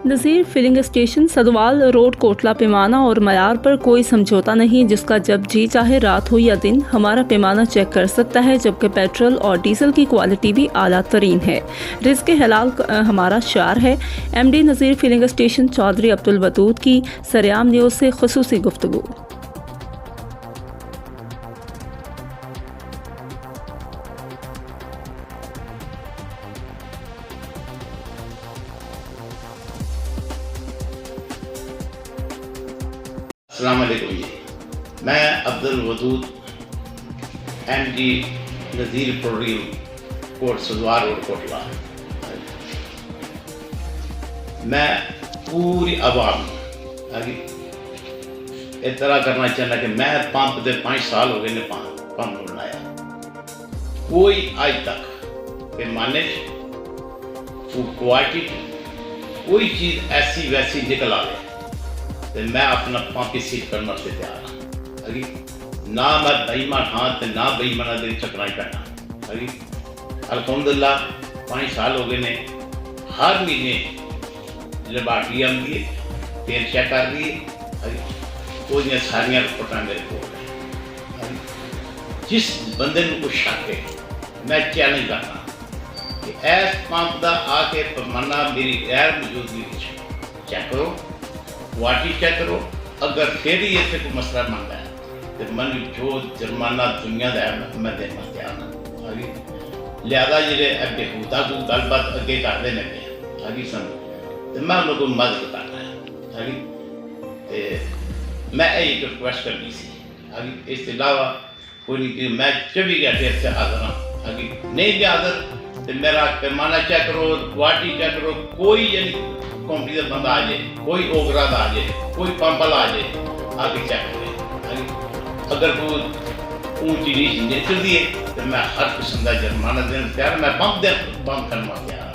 Nazir filling station Sidwal road Kotla پیمانہ اور معیار پر کوئی سمجھوتا نہیں، جس کا جب جی چاہے رات ہو یا دن ہمارا پیمانہ چیک کر سکتا ہے، جبکہ پیٹرول اور ڈیزل کی کوالٹی بھی اعلیٰ ترین ہے۔ رزق حلال ہمارا شعار ہے۔ M D Nazir filling station Chaudhry Abdul Wadood کی سریام نیوز سے خصوصی گفتگو۔ السلام علیکم جی، میں Abdul Wadood M D Nazir program Kot Sadwal road Kotla. میں پوری عوام اطلاع کرنا چاہنا کہ میں پمپ دے 5 سال ہو گئے نے پمپ بنایا، کوئی آج تک پیمانے کوالٹی کوئی چیز ایسی ویسی نکل آئے تو میں اپنا پمپ کی سیٹ کرنے سے تیار ہوں۔ نہ میں بئیمان ہاں تو نہ بئیمانہ دے چکرا کرنا۔ الحمدللہ 5 سال ہو گئے نے، ہر مہینے لیبارٹری آتی ہے، تیل چیک کر رہی ہے، وہ ساریا رپورٹاں میرے کو۔ جس بندے کو کچھ شک ہے میں چیلنج کرنا کہ ایس پمپ کا آ کے پیمانہ میری غیر موجودگی چیک کرو، کوالٹی چیک کرو، اگر پھر ہی اتنے کوئی مسئلہ بنتا ہے تو من جو جرمانہ دنیا کا ہے میں دینا تیار ہوں۔ لہٰذا جی بےحودہ کو گل بات اگے کرتے لگے سن تو میں انہوں کو مدد کرنا ہے۔ میں یہ ریکویسٹ کرنی سی، اس کے علاوہ کوئی نہیں کہ میں 24 گھنٹے سے حاضر ہوں۔ نہیں بھی حاضر تو میرا پیمانہ چیک کرو، کوالٹی چیک کرو، کوئی یعنی کمپنی کا بندہ آ جائے، کوئی اوگرا آ جائے، کوئی پمپل آ جائے، آ کے چیک کرے۔ اگر کوئی اونچی نیچ نکلتی ہے تو میں ہر قسم کا جرمانہ دینا تیار، میں پمپ کرنا تیار۔